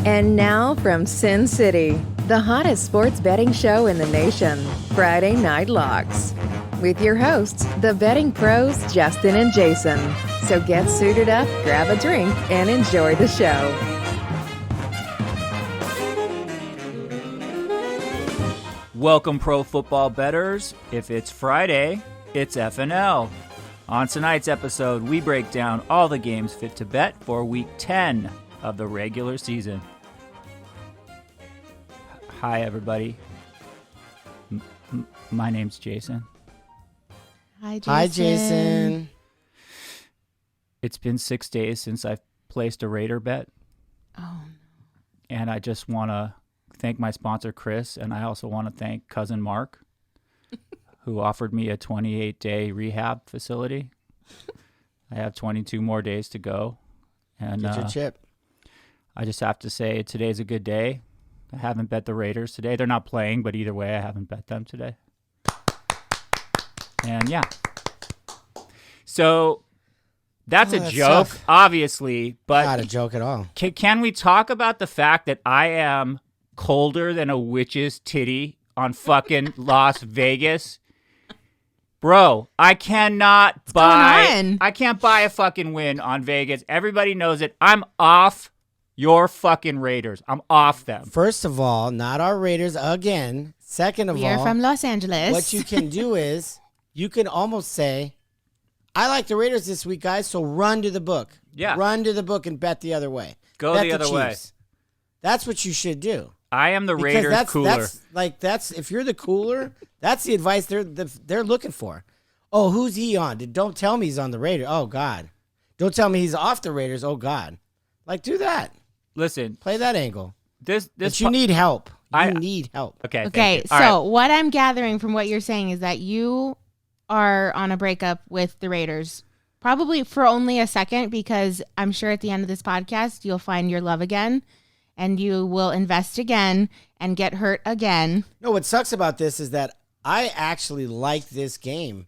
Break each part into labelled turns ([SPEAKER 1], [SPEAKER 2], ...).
[SPEAKER 1] And now from Sin City, the hottest sports betting show in the nation, Friday Night Locks. With your hosts, the betting pros, Justin and Jason. So get suited up, grab a drink, and enjoy the show.
[SPEAKER 2] Welcome, pro football bettors. If it's Friday, it's FNL. On tonight's episode, we break down all the games fit to bet for Week 10 of the regular season. Hi, everybody. My name's Jason.
[SPEAKER 3] Hi, Jason.
[SPEAKER 4] Hi, Jason.
[SPEAKER 2] It's been 6 days since I've placed a Raider bet.
[SPEAKER 3] Oh, no.
[SPEAKER 2] And I just want to thank my sponsor, Chris, and I also want to thank cousin Mark, who offered me a 28-day rehab facility. I have 22 more days to go. And
[SPEAKER 4] Get your chip.
[SPEAKER 2] I just have to say today's a good day. I haven't bet the Raiders today. They're not playing, but either way, I haven't bet them today. And yeah. So that's a joke, obviously, but
[SPEAKER 4] Not a joke at all.
[SPEAKER 2] Can we talk about the fact that I am colder than a witch's titty on fucking Las Vegas? Bro, I cannot I can't buy a fucking win on Vegas. Everybody knows it. I'm off your fucking Raiders. I'm off them.
[SPEAKER 4] First of all, not our Raiders again. Second of all,
[SPEAKER 3] We are from Los Angeles.
[SPEAKER 4] what you can do is you can almost say, I like the Raiders this week, guys, so run to the book.
[SPEAKER 2] Yeah.
[SPEAKER 4] Run to the book and bet the other way.
[SPEAKER 2] Go
[SPEAKER 4] bet
[SPEAKER 2] the other way.
[SPEAKER 4] That's what you should do.
[SPEAKER 2] I am the
[SPEAKER 4] Because
[SPEAKER 2] Raiders cooler.
[SPEAKER 4] That's if you're the cooler, that's the advice they're looking for. Oh, who's he on? Don't tell me he's on the Raiders. Oh God. Don't tell me he's off the Raiders. Oh God. Like, do that.
[SPEAKER 2] Listen,
[SPEAKER 4] Play that angle.
[SPEAKER 2] but
[SPEAKER 4] You need help.
[SPEAKER 2] I
[SPEAKER 4] need help.
[SPEAKER 2] Okay.
[SPEAKER 3] Okay,
[SPEAKER 2] thank you. All
[SPEAKER 3] so what I'm gathering from what you're saying is that you are on a breakup with the Raiders, probably for only a second, because I'm sure at the end of this podcast, you'll find your love again, and you will invest again and get hurt again.
[SPEAKER 4] No, what sucks about this is that I actually like this game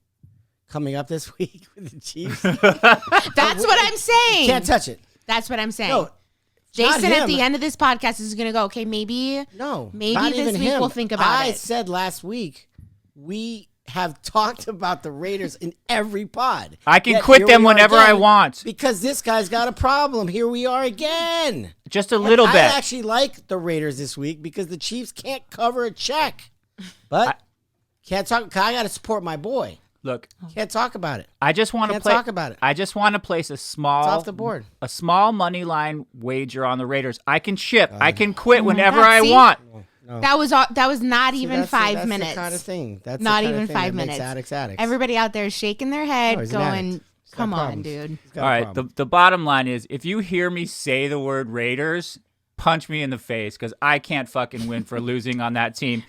[SPEAKER 4] coming up this week with the Chiefs.
[SPEAKER 3] That's what I'm saying.
[SPEAKER 4] Can't touch it.
[SPEAKER 3] That's what I'm saying.
[SPEAKER 4] No,
[SPEAKER 3] Jason,
[SPEAKER 4] not
[SPEAKER 3] at
[SPEAKER 4] him.
[SPEAKER 3] the end of this podcast, is going to go, okay, maybe
[SPEAKER 4] No,
[SPEAKER 3] Maybe
[SPEAKER 4] not
[SPEAKER 3] this
[SPEAKER 4] even
[SPEAKER 3] week
[SPEAKER 4] him.
[SPEAKER 3] we'll think about
[SPEAKER 4] I
[SPEAKER 3] it.
[SPEAKER 4] said last week we have talked about the Raiders in every pod.
[SPEAKER 2] I can
[SPEAKER 4] Yet
[SPEAKER 2] quit
[SPEAKER 4] here
[SPEAKER 2] them
[SPEAKER 4] we are
[SPEAKER 2] whenever I
[SPEAKER 4] again
[SPEAKER 2] want.
[SPEAKER 4] because this guy's got a problem. Here we are again.
[SPEAKER 2] Just a little
[SPEAKER 4] I
[SPEAKER 2] bit.
[SPEAKER 4] actually like the Raiders this week because the Chiefs can't cover a check. But can't talk. I got to support my boy.
[SPEAKER 2] Look,
[SPEAKER 4] Can't talk about it.
[SPEAKER 2] I just want to
[SPEAKER 4] Can't
[SPEAKER 2] play.
[SPEAKER 4] talk about it.
[SPEAKER 2] I just want to place a small,
[SPEAKER 4] It's off the board.
[SPEAKER 2] a small money line wager on the Raiders. I can chip. I can quit
[SPEAKER 3] my
[SPEAKER 2] whenever
[SPEAKER 3] God,
[SPEAKER 2] I
[SPEAKER 3] see?
[SPEAKER 2] want.
[SPEAKER 4] No.
[SPEAKER 3] that was not even
[SPEAKER 4] that's
[SPEAKER 3] 5 minutes.
[SPEAKER 4] The kind of thing. That's
[SPEAKER 3] Not
[SPEAKER 4] the kind
[SPEAKER 3] even
[SPEAKER 4] of thing
[SPEAKER 3] 5
[SPEAKER 4] that makes
[SPEAKER 3] minutes.
[SPEAKER 4] addicts.
[SPEAKER 3] Everybody out there is shaking their
[SPEAKER 4] Oh,
[SPEAKER 3] head,
[SPEAKER 4] he's an
[SPEAKER 3] going,
[SPEAKER 4] addict. He's got
[SPEAKER 3] come on,
[SPEAKER 4] problems.
[SPEAKER 3] dude.
[SPEAKER 4] He's got
[SPEAKER 2] All
[SPEAKER 4] a
[SPEAKER 2] right.
[SPEAKER 4] problem.
[SPEAKER 2] The bottom line is, if you hear me say the word Raiders, punch me in the face because I can't fucking win for losing on that team.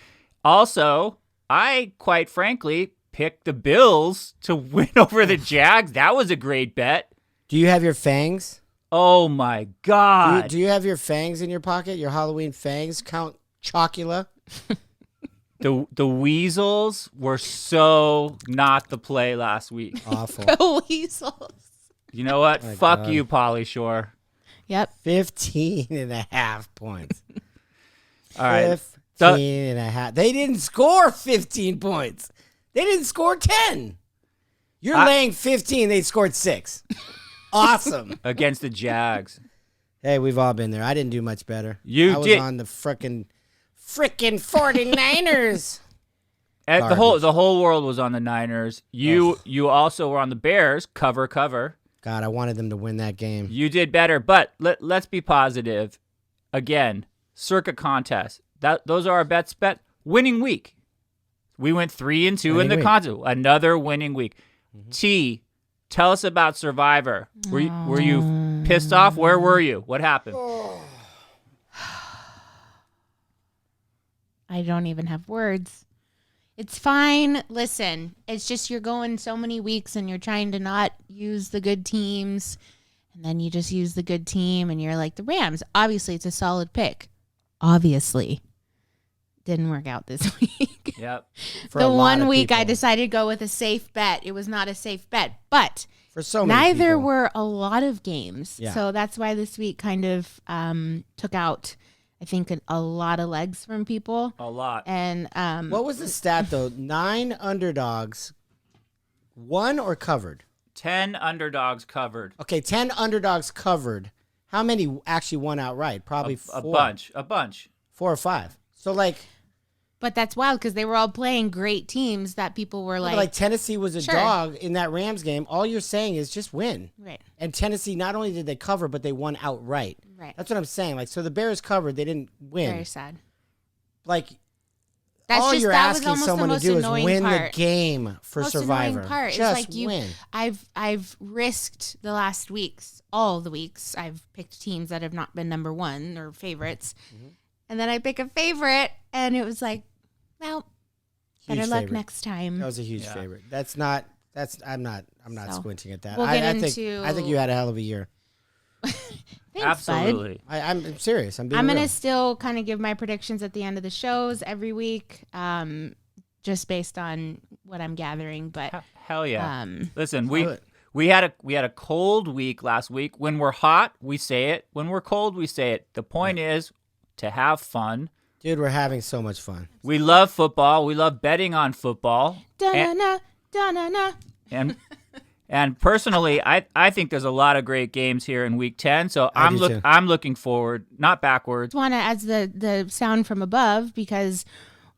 [SPEAKER 2] Also, I quite frankly picked the Bills to win over the Jags. That was a great bet.
[SPEAKER 4] Do you have your fangs?
[SPEAKER 2] Oh my God.
[SPEAKER 4] Do you have your fangs in your pocket? Your Halloween fangs? Count Chocula?
[SPEAKER 2] The Weasels were so not the play last week.
[SPEAKER 4] Awful.
[SPEAKER 3] The Weasels.
[SPEAKER 2] You know what?
[SPEAKER 4] My
[SPEAKER 2] Fuck
[SPEAKER 4] God.
[SPEAKER 2] you, Pauly Shore.
[SPEAKER 3] Yep.
[SPEAKER 4] 15.5 points.
[SPEAKER 2] All right.
[SPEAKER 4] 15.5. They didn't score 15 points. They didn't score 10. You're laying 15. They scored 6. Awesome.
[SPEAKER 2] Against the Jags.
[SPEAKER 4] Hey, we've all been there. I didn't do much better.
[SPEAKER 2] You
[SPEAKER 4] I was
[SPEAKER 2] did.
[SPEAKER 4] on the frickin' 49ers.
[SPEAKER 2] And the whole world was on the Niners. You also were on the Bears. Cover.
[SPEAKER 4] God, I wanted them to win that game.
[SPEAKER 2] You did better, but let's be positive. Again, circa contest. Those are our bets. Bet winning week. We went 3-2 in
[SPEAKER 4] Winning
[SPEAKER 2] the
[SPEAKER 4] week.
[SPEAKER 2] contest. Another winning week. T, tell us about Survivor. Were you pissed off? Where were you? What happened?
[SPEAKER 3] I don't even have words. It's fine. Listen, it's just you're going so many weeks and you're trying to not use the good teams. And then you just use the good team and you're like, the Rams. Obviously, it's a solid pick. Obviously. didn't work out this week.
[SPEAKER 2] Yep.
[SPEAKER 4] For a
[SPEAKER 3] The
[SPEAKER 4] lot
[SPEAKER 3] one
[SPEAKER 4] of
[SPEAKER 3] week I
[SPEAKER 4] people.
[SPEAKER 3] decided to go with a safe bet. It was not a safe bet, but
[SPEAKER 4] For so many
[SPEAKER 3] neither
[SPEAKER 4] people.
[SPEAKER 3] were a lot of games.
[SPEAKER 4] Yeah.
[SPEAKER 3] So that's why this week kind of took out, I think, a lot of legs from people.
[SPEAKER 2] A lot.
[SPEAKER 3] And
[SPEAKER 4] What was the stat, though? 9 underdogs won or covered?
[SPEAKER 2] 10 underdogs covered.
[SPEAKER 4] Okay, 10 underdogs covered. How many actually won outright? Probably
[SPEAKER 2] A
[SPEAKER 4] 4.
[SPEAKER 2] bunch.
[SPEAKER 4] 4 or 5. So, like,
[SPEAKER 3] but that's wild because they were all playing great teams that people were
[SPEAKER 4] like Tennessee was a
[SPEAKER 3] Sure.
[SPEAKER 4] dog in that Rams game. All you're saying is just win.
[SPEAKER 3] right.
[SPEAKER 4] And Tennessee, not only did they cover, but they won outright.
[SPEAKER 3] Right.
[SPEAKER 4] That's what I'm saying. Like, so the Bears covered. They didn't win.
[SPEAKER 3] Very sad.
[SPEAKER 4] Like,
[SPEAKER 3] That's
[SPEAKER 4] all
[SPEAKER 3] just,
[SPEAKER 4] you're
[SPEAKER 3] that was
[SPEAKER 4] asking
[SPEAKER 3] almost the
[SPEAKER 4] someone to
[SPEAKER 3] most
[SPEAKER 4] do is
[SPEAKER 3] annoying
[SPEAKER 4] win
[SPEAKER 3] part.
[SPEAKER 4] the game for
[SPEAKER 3] Most
[SPEAKER 4] Survivor.
[SPEAKER 3] annoying part is
[SPEAKER 4] Just
[SPEAKER 3] like you.
[SPEAKER 4] win.
[SPEAKER 3] I've risked the last weeks, all the weeks. I've picked teams that have not been number one or favorites,
[SPEAKER 4] Mm-hmm.
[SPEAKER 3] and then I pick a favorite, and it was like, well, better
[SPEAKER 4] Huge
[SPEAKER 3] luck
[SPEAKER 4] favorite.
[SPEAKER 3] next time.
[SPEAKER 4] That was a huge
[SPEAKER 2] Yeah.
[SPEAKER 4] favorite. I'm not
[SPEAKER 3] So,
[SPEAKER 4] squinting at that.
[SPEAKER 3] we'll get
[SPEAKER 4] I
[SPEAKER 3] into-
[SPEAKER 4] think you had a hell of a year.
[SPEAKER 3] Thanks, bud.
[SPEAKER 2] Absolutely.
[SPEAKER 4] I'm serious. I'm being
[SPEAKER 3] I'm
[SPEAKER 4] real.
[SPEAKER 3] gonna still kind of give my predictions at the end of the shows every week, just based on what I'm gathering. But
[SPEAKER 2] Hell yeah.
[SPEAKER 3] um,
[SPEAKER 2] Listen,
[SPEAKER 4] Do it.
[SPEAKER 2] we had a cold week last week. When we're hot, we say it. When we're cold, we say it. The point is to have fun.
[SPEAKER 4] Dude, we're having so much fun.
[SPEAKER 2] We love football. We love betting on football.
[SPEAKER 3] da-na-na, da-na-na.
[SPEAKER 2] And personally, I think there's a lot of great games here in week 10. So
[SPEAKER 4] I do too.
[SPEAKER 2] I'm looking forward, not backwards.
[SPEAKER 3] Want to add the sound from above because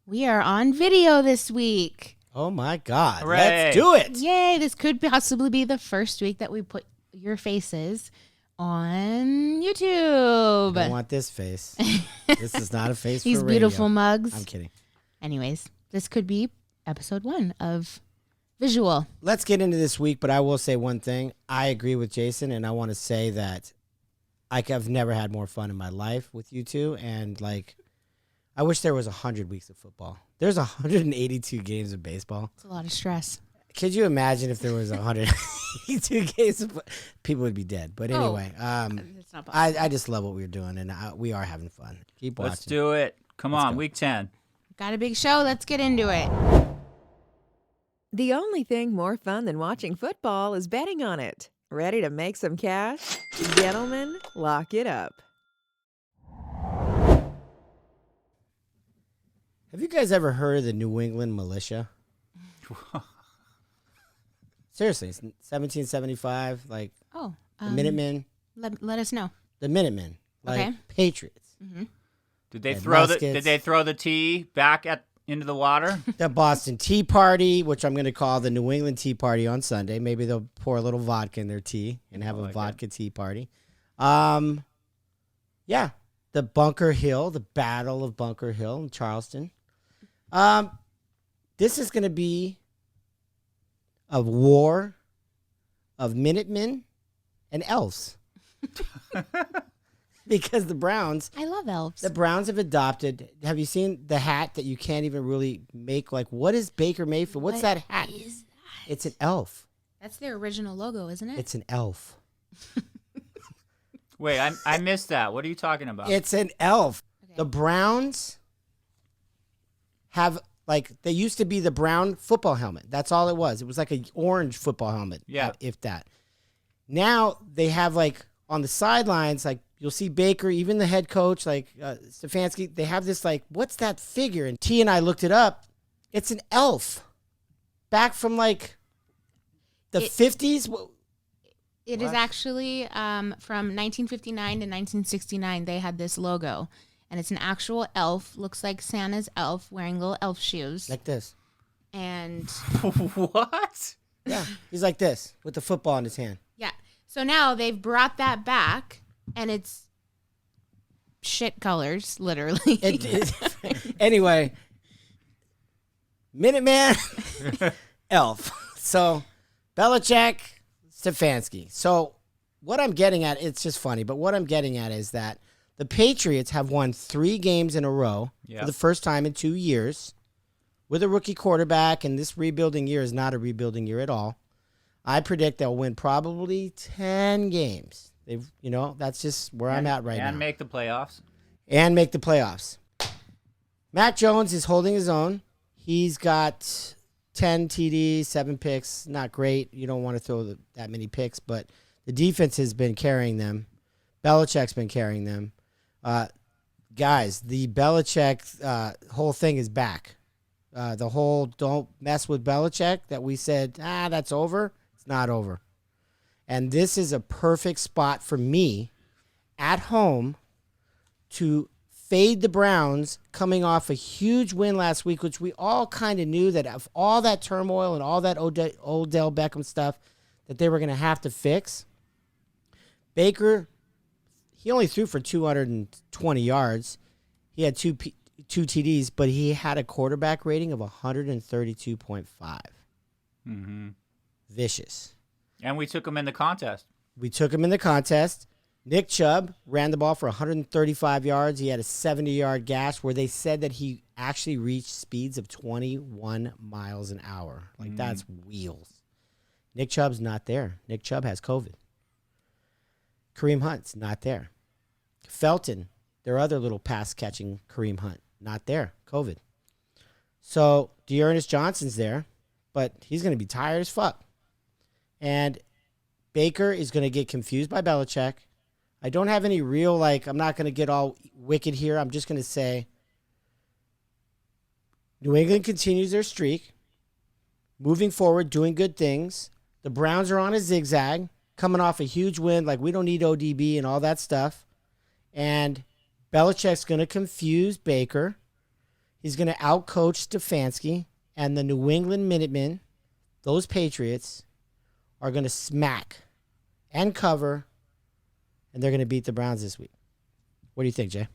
[SPEAKER 3] we are on video this week.
[SPEAKER 4] Oh my God.
[SPEAKER 2] Hooray.
[SPEAKER 4] Let's do it.
[SPEAKER 3] Yay! This could possibly be the first week that we put your faces on YouTube.
[SPEAKER 4] I don't want this face. This is not a face
[SPEAKER 3] These
[SPEAKER 4] for radio.
[SPEAKER 3] beautiful mugs.
[SPEAKER 4] I'm kidding.
[SPEAKER 3] Anyways, this could be episode 1 of Visual.
[SPEAKER 4] Let's get into this week, but I will say one thing. I agree with Jason, and I want to say that I've never had more fun in my life with you two. And, like, I wish there was 100 weeks of football. There's 182 games of baseball.
[SPEAKER 3] It's a lot of stress.
[SPEAKER 4] Could you imagine if there was 182 games of people would be dead. But anyway,
[SPEAKER 3] It's not possible.
[SPEAKER 4] I just love what we're doing, and we are having fun. Keep watching.
[SPEAKER 2] Let's do it. Come
[SPEAKER 4] Let's
[SPEAKER 2] on,
[SPEAKER 4] go.
[SPEAKER 2] week 10.
[SPEAKER 3] Got a big show. Let's get into it.
[SPEAKER 1] The only thing more fun than watching football is betting on it. Ready to make some cash? Gentlemen, lock it up.
[SPEAKER 4] Have you guys ever heard of the New England militia? Seriously, it's 1775, like
[SPEAKER 3] Oh,
[SPEAKER 4] the Minutemen.
[SPEAKER 3] let us know.
[SPEAKER 4] The Minutemen, like
[SPEAKER 3] Okay.
[SPEAKER 4] Patriots.
[SPEAKER 2] Did they
[SPEAKER 4] And
[SPEAKER 2] throw
[SPEAKER 4] muskets.
[SPEAKER 2] the tea back into the water?
[SPEAKER 4] The Boston Tea Party, which I'm going to call the New England Tea Party on Sunday. Maybe they'll pour a little vodka in their tea and have a
[SPEAKER 2] like
[SPEAKER 4] vodka tea party. Yeah, the Bunker Hill, the Battle of Bunker Hill in Charleston. This is going to be a war of Minutemen and elves. Because the Browns
[SPEAKER 3] I love elves.
[SPEAKER 4] have adopted. Have you seen the hat that you can't even really make? Like, what is Baker Mayfield? What's that hat?
[SPEAKER 3] is
[SPEAKER 4] It's an elf.
[SPEAKER 3] That's their original logo, isn't it?
[SPEAKER 4] It's an elf.
[SPEAKER 2] Wait, I missed that. What are you talking about?
[SPEAKER 4] It's an elf. The Browns have, like, they used to be the brown football helmet. That's all it was. It was like an orange football helmet.
[SPEAKER 2] Yeah.
[SPEAKER 4] If that. Now they have, like, on the sidelines, like, you'll see Baker, even the head coach, like Stefanski, they have this, like, what's that figure? And T and I looked it up. It's an elf. Back from, like, the 50s.
[SPEAKER 3] It is
[SPEAKER 4] What?
[SPEAKER 3] actually from 1959 to 1969. They had this logo, and it's an actual elf. Looks like Santa's elf wearing little elf shoes.
[SPEAKER 4] Like this.
[SPEAKER 3] And
[SPEAKER 2] What?
[SPEAKER 4] Yeah. He's like this with the football in his hand.
[SPEAKER 3] yeah, so now they've brought that back, and it's shit colors, literally.
[SPEAKER 4] Anyway, Minuteman, elf. So, Belichick, Stefanski. So, what I'm getting at, it's just funny, but what I'm getting at is that the Patriots have won 3 games in a row
[SPEAKER 2] Yeah.
[SPEAKER 4] for the first time in 2 years with a rookie quarterback, and this rebuilding year is not a rebuilding year at all. I predict they'll win probably 10 games. They've, that's just where I'm at right now.
[SPEAKER 2] And make the playoffs.
[SPEAKER 4] And make the playoffs. Mac Jones is holding his own. He's got 10 TDs, 7 picks. Not great. You don't want to throw that many picks, but the defense has been carrying them. Belichick's been carrying them. Guys, the Belichick whole thing is back. The whole don't mess with Belichick that we said, that's over. It's not over. And this is a perfect spot for me at home to fade the Browns coming off a huge win last week, which we all kind of knew that of all that turmoil and all that Odell Beckham stuff that they were going to have to fix. Baker, he only threw for 220 yards. He had two TDs, but he had a quarterback rating of 132.5.
[SPEAKER 2] Mm-hmm.
[SPEAKER 4] Vicious.
[SPEAKER 2] And we took him in the contest. Nick Chubb ran the ball for 135 yards. He had a 70-yard gash where they said that he actually reached speeds of 21 miles an hour. That's wheels. Nick Chubb's not there. Nick Chubb has COVID. Kareem Hunt's not there. Felton, their other little pass-catching Kareem Hunt, not there. COVID. So Dearness Johnson's there, but he's going to be tired as fuck. And Baker is going to get confused by Belichick. I don't have any real, I'm not going to get all wicked here. I'm just going to say New England continues their streak, moving forward, doing good things. The Browns are on a zigzag, coming off a huge win. We don't need ODB and all that stuff. And Belichick's going to confuse Baker. He's going to outcoach Stefanski. And the New England Minutemen, those Patriots, are going to smack and cover, and they're going to beat the Browns this week. What do you think, Jay?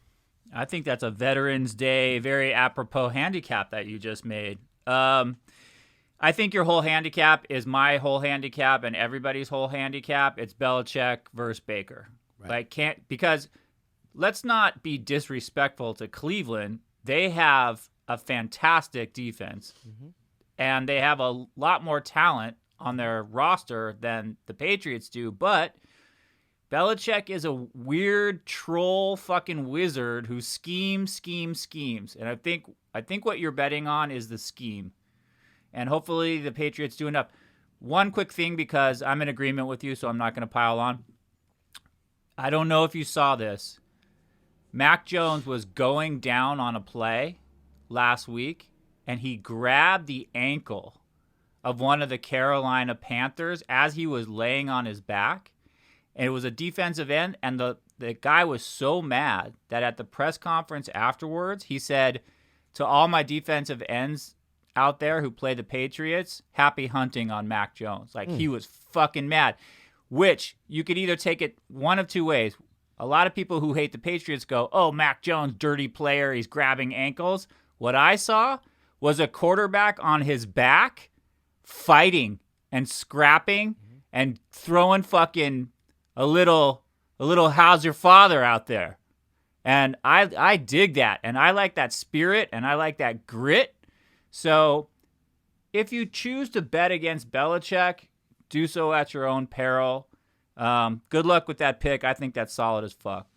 [SPEAKER 2] I think that's a Veterans Day, very apropos handicap that you just made. I think your whole handicap is my whole handicap and everybody's whole handicap. It's Belichick versus Baker.
[SPEAKER 4] Right.
[SPEAKER 2] Because let's not be disrespectful to Cleveland. They have a fantastic defense, and they have a lot more talent on their roster than the Patriots do, but Belichick is a weird troll fucking wizard who schemes. And I think what you're betting on is the scheme. And hopefully the Patriots do enough. One quick thing, because I'm in agreement with you, so I'm not going to pile on. I don't know if you saw this. Mac Jones was going down on a play last week, and he grabbed the ankle of one of the Carolina Panthers as he was laying on his back. And it was a defensive end, and the guy was so mad that at the press conference afterwards, he said to all my defensive ends out there who play the Patriots, happy hunting on Mac Jones. He was fucking mad, which you could either take it one of two ways. A lot of people who hate the Patriots go, oh, Mac Jones, dirty player, he's grabbing ankles. What I saw was a quarterback on his back fighting and scrapping and throwing fucking a little how's your father out there. And I dig that. And I like that spirit and I like that grit. So if you choose to bet against Belichick, do so at your own peril. Good luck with that pick. I think that's solid as fuck.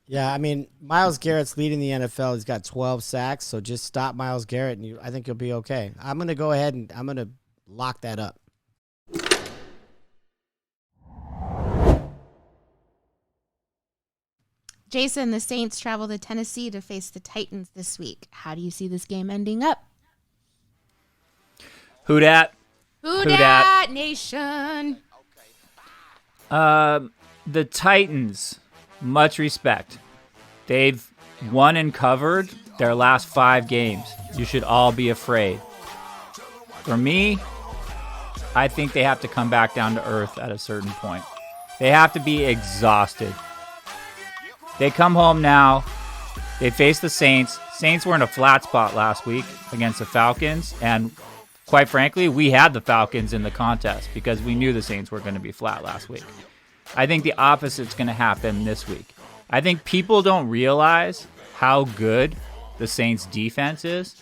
[SPEAKER 4] Yeah, I mean, Myles Garrett's leading the NFL. He's got 12 sacks, so just stop Myles Garrett, and I think you'll be okay. I'm going to go ahead and I'm going to lock that up.
[SPEAKER 3] Jason, the Saints travel to Tennessee to face the Titans this week. How do you see this game ending up?
[SPEAKER 2] Who dat?
[SPEAKER 3] Who dat, nation?
[SPEAKER 2] The Titans, much respect. They've won and covered their last 5 games. You should all be afraid. For me, I think they have to come back down to earth at a certain point. They have to be exhausted. They come home now. They face the Saints. Saints were in a flat spot last week against the Falcons, and quite frankly, we had the Falcons in the contest because we knew the Saints were going to be flat last week. I think the opposite's going to happen this week. I think people don't realize how good the Saints defense is.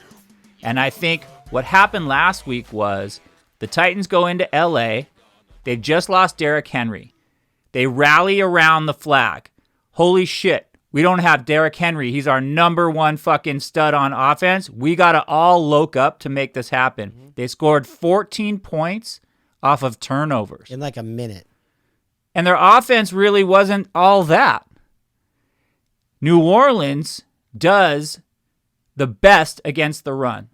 [SPEAKER 2] And I think what happened last week was the Titans go into LA. They've just lost Derrick Henry. They rally around the flag. Holy shit, We don't have Derrick Henry. He's our number one fucking stud on offense. We got to all look up to make this happen. Mm-hmm. They scored 14 points off of turnovers.
[SPEAKER 4] In like a minute.
[SPEAKER 2] And their offense really wasn't all that. New Orleans does the best against the run.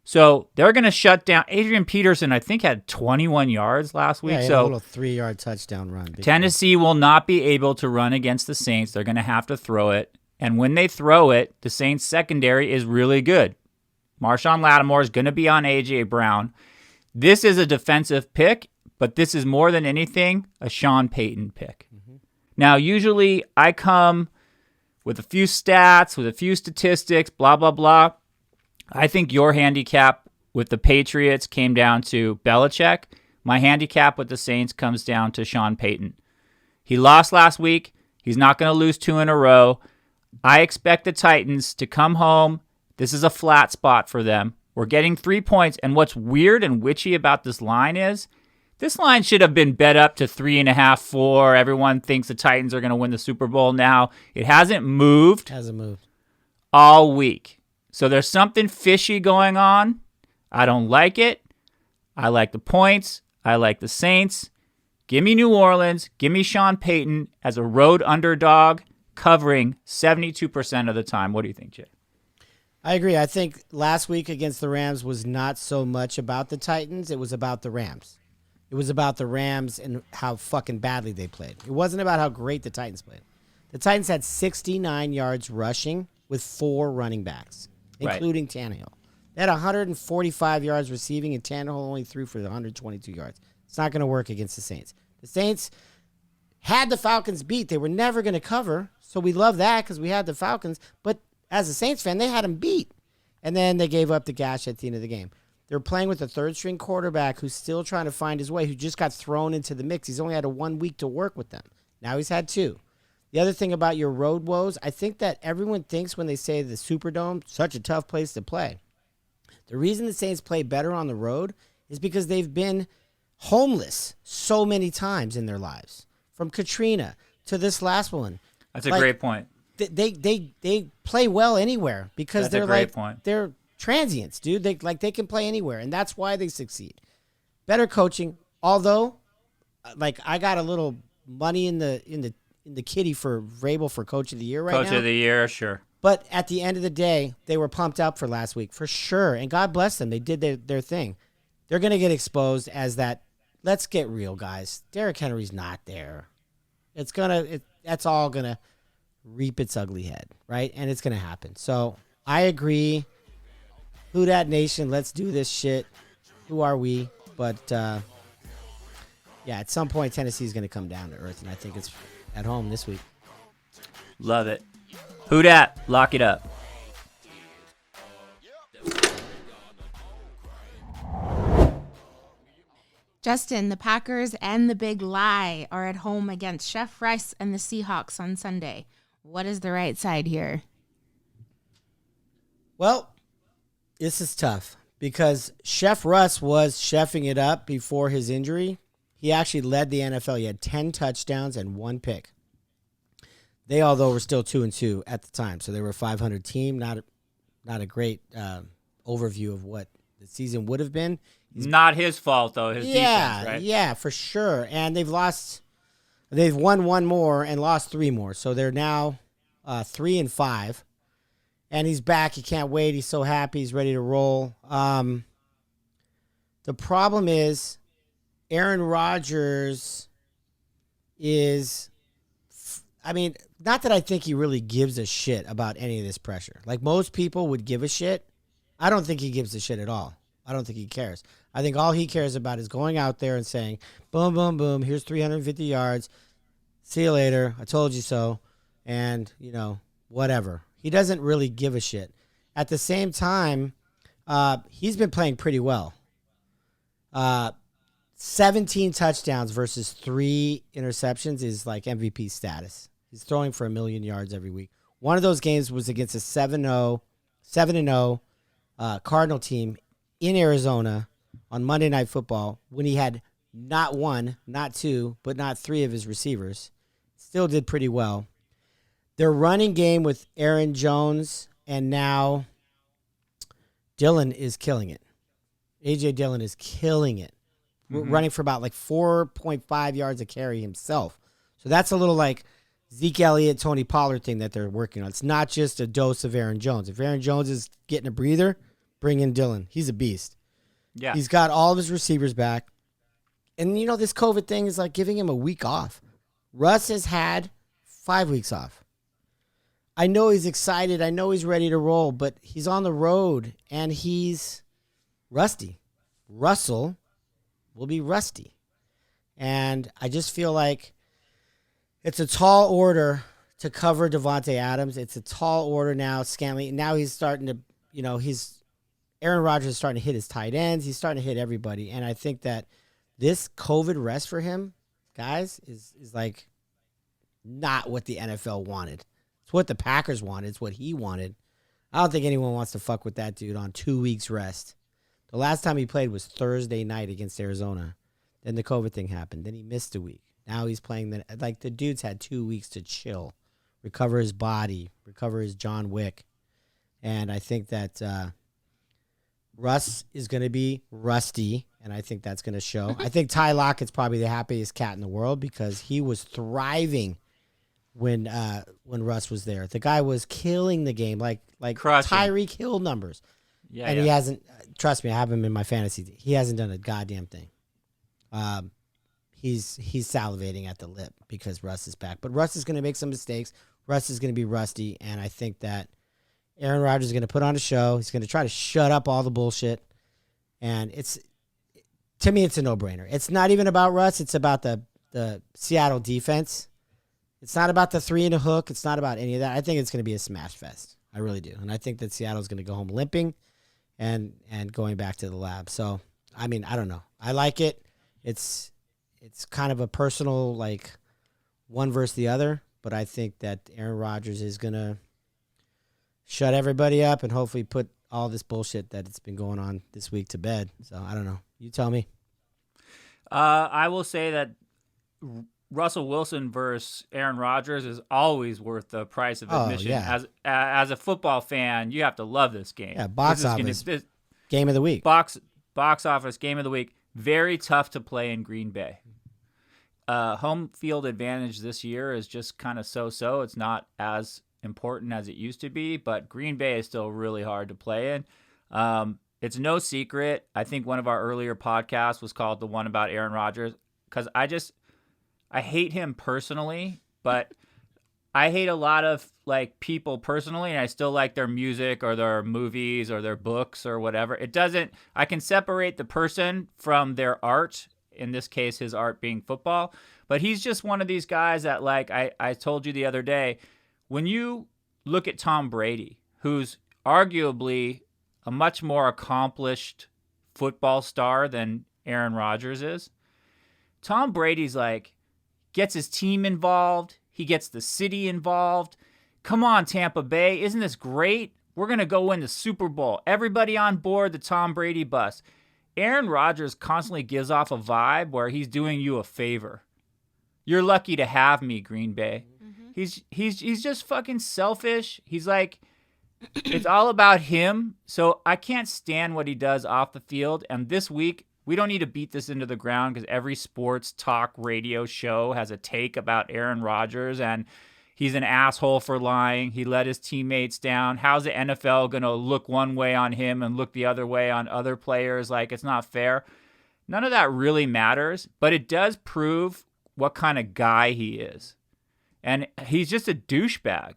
[SPEAKER 2] So they're going to shut down. Adrian Peterson, I think, had 21 yards last week.
[SPEAKER 4] Yeah, he had a little 3-yard touchdown run.
[SPEAKER 2] Tennessee will not be able to run against the Saints. They're going to have to throw it. And when they throw it, the Saints secondary is really good. Marshawn Lattimore is going to be on A.J. Brown. This is a defensive pick, but this is more than anything a Sean Payton pick. Mm-hmm. Now, usually I come with a few stats, with a few statistics, blah, blah, blah. I think your handicap with the Patriots came down to Belichick. My handicap with the Saints comes down to Sean Payton. He lost last week. He's not going to lose 2 in a row. I expect the Titans to come home. This is a flat spot for them. We're getting 3 points. And what's weird and witchy about this line is this line should have been bet up to 3.5, 4. Everyone thinks the Titans are going to win the Super Bowl now. It hasn't moved. All week. So there's something fishy going on. I don't like it. I like the points. I like the Saints. Give me New Orleans. Give me Sean Payton as a road underdog covering 72% of the time. What do you think, Jay?
[SPEAKER 4] I agree. I think last week against the Rams was not so much about the Titans. It was about the Rams. It was about the Rams and how fucking badly they played. It wasn't about how great the Titans played. The Titans had 69 yards rushing with 4 running backs, including Tannehill. They had 145 yards receiving, and Tannehill only threw for 122 yards. It's not going to work against the Saints. The Saints had the Falcons beat. They were never going to cover, so we love that because we had the Falcons. But as a Saints fan, they had them beat. And then they gave up the gash at the end of the game. They're playing with a third-string quarterback who's still trying to find his way, who just got thrown into the mix. He's only had 1 week to work with them. Now he's had 2. The other thing about your road woes, I think that everyone thinks when they say the Superdome, such a tough place to play. The reason the Saints play better on the road is because they've been homeless so many times in their lives. From Katrina to this last one.
[SPEAKER 2] That's a great point.
[SPEAKER 4] They play well anywhere because
[SPEAKER 2] That's a great point.
[SPEAKER 4] They're transients, dude. They can play anywhere, and that's why they succeed. Better coaching, although I got a little money in the kitty for Vrabel for Coach of the Year right now.
[SPEAKER 2] Coach of the Year, sure.
[SPEAKER 4] But at the end of the day, they were pumped up for last week, for sure. And God bless them. They did their thing. They're going to get exposed as that. Let's get real, guys. Derrick Henry's not there. That's all going to reap its ugly head, right? And it's going to happen. So I agree. Who Dat Nation? Let's do this shit. Who are we? But, yeah, at some point, Tennessee's going to come down to earth. And I think it's at home this week.
[SPEAKER 2] Love it. Who dat? Lock it up.
[SPEAKER 3] Justin, the Packers and the Big Lie are at home against Chef Rice and the Seahawks on Sunday. What is the right side here?
[SPEAKER 4] Well, this is tough because Chef Russ was chefing it up before his injury. He actually led the NFL. He had 10 touchdowns and 1 pick. They, although, were still 2-2 at the time, so they were a 500 team. Not a great overview of what the season would have been.
[SPEAKER 2] Not his fault though. His defense, right?
[SPEAKER 4] Yeah, for sure. And they've won 1 more and lost 3 more, so they're now 3-5. And he's back. He can't wait. He's so happy. He's ready to roll. The problem is, Aaron Rodgers is. I mean, not that I think he really gives a shit about any of this pressure. Like most people would give a shit. I don't think he gives a shit at all. I don't think he cares. I think all he cares about is going out there and saying, boom, boom, boom, here's 350 yards. See you later. I told you so. And, whatever. He doesn't really give a shit. At the same time, he's been playing pretty well. 17 touchdowns versus 3 interceptions is like MVP status. He's throwing for 1 million yards every week. One of those games was against a 7-0 Cardinal team in Arizona on Monday Night Football when he had not 1, not 2, but not 3 of his receivers. Still did pretty well. their running game with Aaron Jones and now Dillon is killing it. A.J. Dillon is killing it. Running for about like 4.5 yards a carry himself. So that's a little like Zeke Elliott, Tony Pollard thing that they're working on. It's not just a dose of Aaron Jones. If Aaron Jones is getting a breather, bring in Dillon. He's a beast.
[SPEAKER 2] Yeah.
[SPEAKER 4] He's got all of his receivers back. And, this COVID thing is like giving him a week off. Russ has had 5 weeks off. I know he's excited. I know he's ready to roll, but he's on the road and he's rusty. Russell will be rusty. And I just feel like it's a tall order to cover Devontae Adams. It's a tall order now. Scantling. Now he's starting to, Aaron Rodgers is starting to hit his tight ends. He's starting to hit everybody. And I think that this COVID rest for him, guys, is like not what the NFL wanted. It's what the Packers wanted. It's what he wanted. I don't think anyone wants to fuck with that dude on 2 weeks rest. The last time he played was Thursday night against Arizona. Then the COVID thing happened. Then he missed a week. Now he's playing the dude's had 2 weeks to chill, recover his body, recover his John Wick. And I think that Russ is going to be rusty, and I think that's going to show. I think Ty Lockett's probably the happiest cat in the world because he was thriving when Russ was there. The guy was killing the game, like Tyreek Hill numbers.
[SPEAKER 2] Yeah,
[SPEAKER 4] and he hasn't. Trust me, I have him in my fantasy. He hasn't done a goddamn thing. He's salivating at the lip because Russ is back. But Russ is going to make some mistakes. Russ is going to be rusty, and I think that Aaron Rodgers is going to put on a show. He's going to try to shut up all the bullshit. And to me, it's a no-brainer. It's not even about Russ. It's about the Seattle defense. It's not about the 3 and a hook. It's not about any of that. I think it's going to be a smash fest. I really do. And I think that Seattle's going to go home limping and going back to the lab. So, I mean, I don't know. I like it. It's kind of a personal, like, one versus the other. But I think that Aaron Rodgers is going to shut everybody up and hopefully put all this bullshit that it's been going on this week to bed. So, I don't know. You tell me.
[SPEAKER 2] I will say that Russell Wilson versus Aaron Rodgers is always worth the price of admission.
[SPEAKER 4] Yeah.
[SPEAKER 2] As a football fan, you have to love this game.
[SPEAKER 4] Yeah, box office game of the week.
[SPEAKER 2] Box office game of the week. Very tough to play in Green Bay. Home field advantage this year is just kind of so-so. It's not as important as it used to be, but Green Bay is still really hard to play in. It's no secret. I think one of our earlier podcasts was called the one about Aaron Rodgers because I hate him personally, but I hate a lot of like people personally, and I still like their music or their movies or their books or whatever. I can separate the person from their art, in this case, his art being football, but he's just one of these guys that, like I told you the other day, when you look at Tom Brady, who's arguably a much more accomplished football star than Aaron Rodgers is, Tom Brady's like, gets his team involved. He gets the city involved. Come on, Tampa Bay. Isn't this great? We're going to go win the Super Bowl. Everybody on board the Tom Brady bus. Aaron Rodgers constantly gives off a vibe where he's doing you a favor. You're lucky to have me, Green Bay. Mm-hmm. He's just fucking selfish. He's like, it's all about him. So I can't stand what he does off the field. And this week, we don't need to beat this into the ground because every sports talk radio show has a take about Aaron Rodgers and he's an asshole for lying. He let his teammates down. How's the NFL going to look one way on him and look the other way on other players? Like, it's not fair. None of that really matters, but it does prove what kind of guy he is. And he's just a douchebag.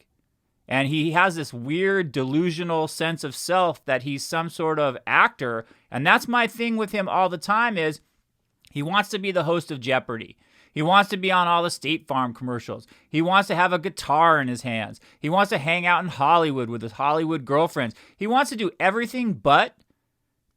[SPEAKER 2] And he has this weird delusional sense of self that he's some sort of actor. And that's my thing with him all the time is he wants to be the host of Jeopardy. He wants to be on all the State Farm commercials. He wants to have a guitar in his hands. He wants to hang out in Hollywood with his Hollywood girlfriends. He wants to do everything but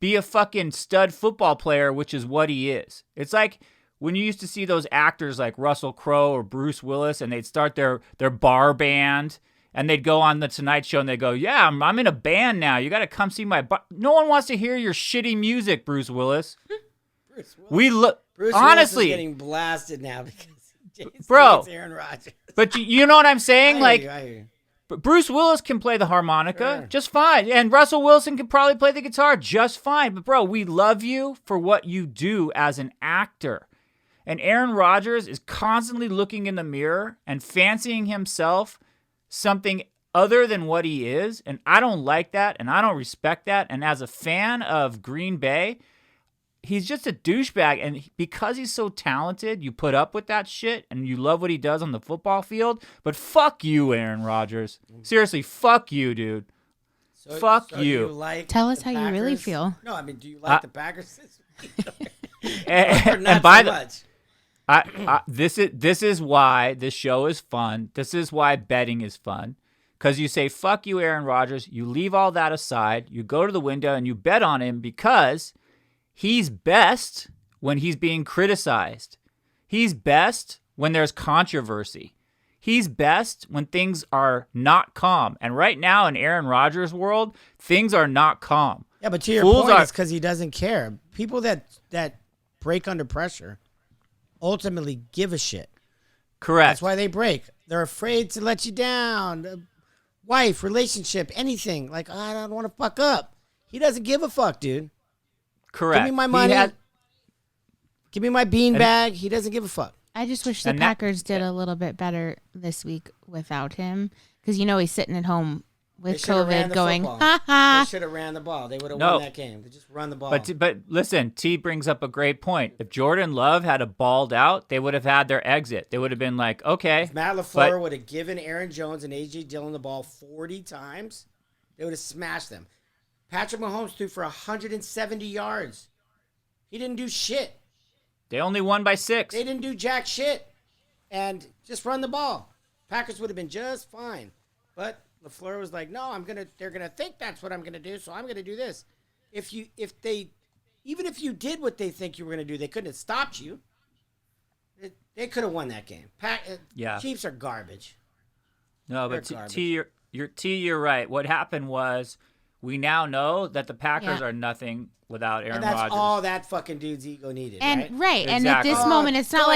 [SPEAKER 2] be a fucking stud football player, which is what he is. It's like when you used to see those actors like Russell Crowe or Bruce Willis and they'd start their bar band. And they'd go on the Tonight Show and they'd go, yeah, I'm in a band now. You got to come see my No one wants to hear your shitty music, Bruce Willis.
[SPEAKER 4] Bruce Willis.
[SPEAKER 2] Honestly,
[SPEAKER 4] Willis is getting blasted now because
[SPEAKER 2] Bro.
[SPEAKER 4] It's Aaron Rodgers.
[SPEAKER 2] But you know what I'm saying?
[SPEAKER 4] I hear you.
[SPEAKER 2] But Bruce Willis can play the harmonica
[SPEAKER 4] Sure.
[SPEAKER 2] just fine. And Russell Wilson can probably play the guitar just fine. But, bro, we love you for what you do as an actor. And Aaron Rodgers is constantly looking in the mirror and fancying himself something other than what he is. And I don't like that, and I don't respect that. And as a fan of Green Bay, he's just a douchebag. And because he's so talented, you put up with that shit and you love what he does on the football field. But fuck you, Aaron Rodgers. Seriously, fuck you, dude. Fuck you.
[SPEAKER 3] Tell us how you really feel.
[SPEAKER 4] No, I mean, do you like the Packers this week?
[SPEAKER 2] And by the this is why this show is fun. This is why betting is fun. Because you say, fuck you, Aaron Rodgers. You leave all that aside. You go to the window and you bet on him because he's best when he's being criticized. He's best when there's controversy. He's best when things are not calm. And right now in Aaron Rodgers' world, things are not calm.
[SPEAKER 4] Yeah, but to your point, it's because he doesn't care. People that break under pressure ultimately give a shit.
[SPEAKER 2] Correct.
[SPEAKER 4] That's why they break. They're afraid to let you down. Wife, relationship, anything. Like, I don't want to fuck up. He doesn't give a fuck, dude.
[SPEAKER 2] Correct.
[SPEAKER 4] Give me my money. Give me my bean bag. He doesn't give a fuck.
[SPEAKER 3] I just wish the Packers did a little bit better this week without him. Because, he's sitting at home with COVID going, ha ha.
[SPEAKER 4] They should have ran the ball. They would have won that game. They just run the ball.
[SPEAKER 2] But listen, T brings up a great point. If Jordan Love had a balled out, they would have had their exit. They would have been like, okay.
[SPEAKER 4] If Matt LaFleur would have given Aaron Jones and A.J. Dillon the ball 40 times, they would have smashed them. Patrick Mahomes threw for 170 yards. He didn't do shit.
[SPEAKER 2] They only won by 6.
[SPEAKER 4] They didn't do jack shit. And just run the ball. Packers would have been just fine. But LaFleur was like, no, they're gonna think that's what I'm gonna do, so I'm gonna do this. Even if you did what they think you were gonna do, they couldn't have stopped you. They could have won that game. Chiefs are garbage.
[SPEAKER 2] No, but you're right. What happened was we now know that the Packers are nothing without Aaron Rodgers.
[SPEAKER 4] And that's all that fucking dude's ego needed,
[SPEAKER 3] and,
[SPEAKER 4] right?
[SPEAKER 3] Exactly. And at this moment, it's not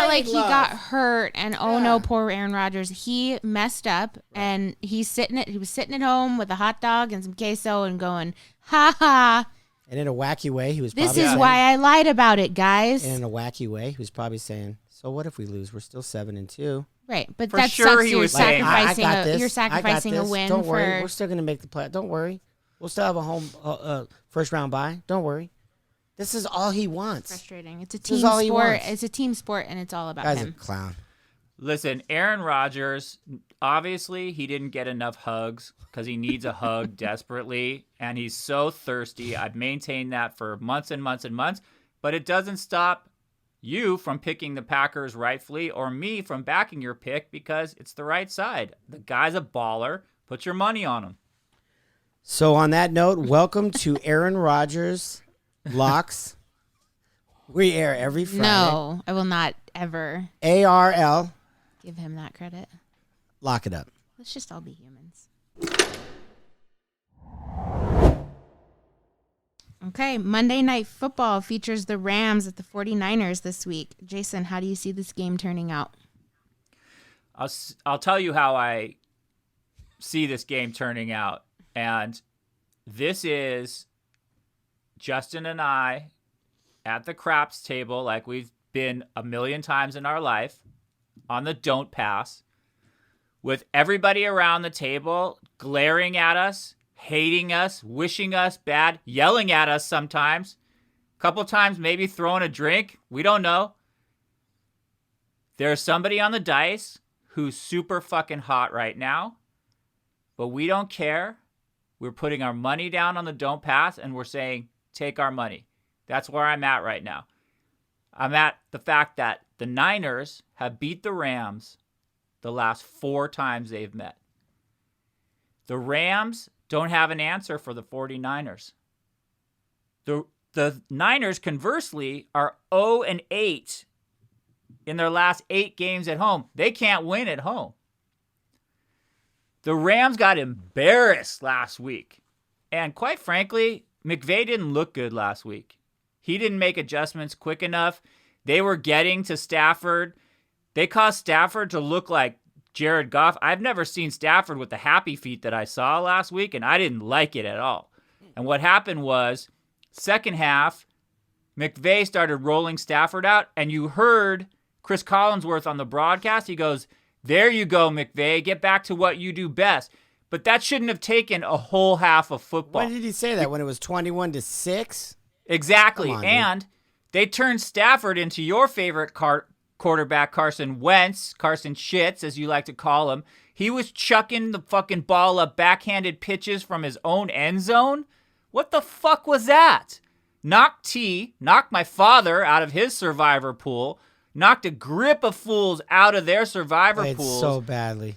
[SPEAKER 3] like he
[SPEAKER 4] Love.
[SPEAKER 3] got hurt and no, poor Aaron Rodgers. He messed up and he was sitting at home with a hot dog and some queso and going, ha ha.
[SPEAKER 4] And in a wacky way, he was
[SPEAKER 3] This is why I lied about it, guys.
[SPEAKER 4] And in a wacky way, he was probably saying, so what if we lose? We're still 7-2.
[SPEAKER 3] Right, but
[SPEAKER 2] for
[SPEAKER 3] that's
[SPEAKER 2] sure he was saying,
[SPEAKER 3] you're sacrificing a win.
[SPEAKER 4] Don't worry, we're still going to make the play. Don't worry. We'll still have a home first round bye. Don't worry. This is all he wants.
[SPEAKER 3] Frustrating. It's a team sport. It's a team sport, and it's all about him.
[SPEAKER 4] Guy's a clown.
[SPEAKER 2] Listen, Aaron Rodgers, obviously he didn't get enough hugs because he needs a hug desperately, and he's so thirsty. I've maintained that for months and months and months, but it doesn't stop you from picking the Packers rightfully or me from backing your pick because it's the right side. The guy's a baller. Put your money on him.
[SPEAKER 4] So on that note, welcome to Aaron Rodgers Locks. We air every Friday.
[SPEAKER 3] No, I will not ever
[SPEAKER 4] ARL.
[SPEAKER 3] give him that credit.
[SPEAKER 4] Lock it up.
[SPEAKER 3] Let's just all be humans. Okay, Monday Night Football features the Rams at the 49ers this week. Jason, how do you see this game turning out?
[SPEAKER 2] I'll tell you how I see this game turning out. And this is Justin and I at the craps table like we've been a million times in our life on the don't pass with everybody around the table glaring at us, hating us, wishing us bad, yelling at us sometimes, a couple times maybe throwing a drink. We don't know. There's somebody on the dice who's super fucking hot right now, but we don't care. We're putting our money down on the don't pass, and we're saying, take our money. That's where I'm at right now. I'm at the fact that the Niners have beat the Rams the last 4 times they've met. The Rams don't have an answer for the 49ers. The Niners, conversely, are 0-8 in their last 8 games at home. They can't win at home. The Rams got embarrassed last week. And quite frankly, McVay didn't look good last week. He didn't make adjustments quick enough. They were getting to Stafford They caused Stafford to look like Jared Goff. I've never seen Stafford with the happy feet that I saw last week, and I didn't like it at all. And what happened was, second half, McVay started rolling Stafford out, and you heard Chris Collinsworth on the broadcast. He goes, "There you go, McVay. Get back to what you do best." But that shouldn't have taken a whole half of football.
[SPEAKER 4] When did he say that? When it was 21-6?
[SPEAKER 2] Exactly.
[SPEAKER 4] Come on,
[SPEAKER 2] and they turned Stafford into your favorite quarterback, Carson Wentz, Carson Shits, as you like to call him. He was chucking the fucking ball up backhanded pitches from his own end zone. What the fuck was that? Knocked my father out of his survivor pool, knocked a grip of fools out of their survivor pools.
[SPEAKER 4] So badly.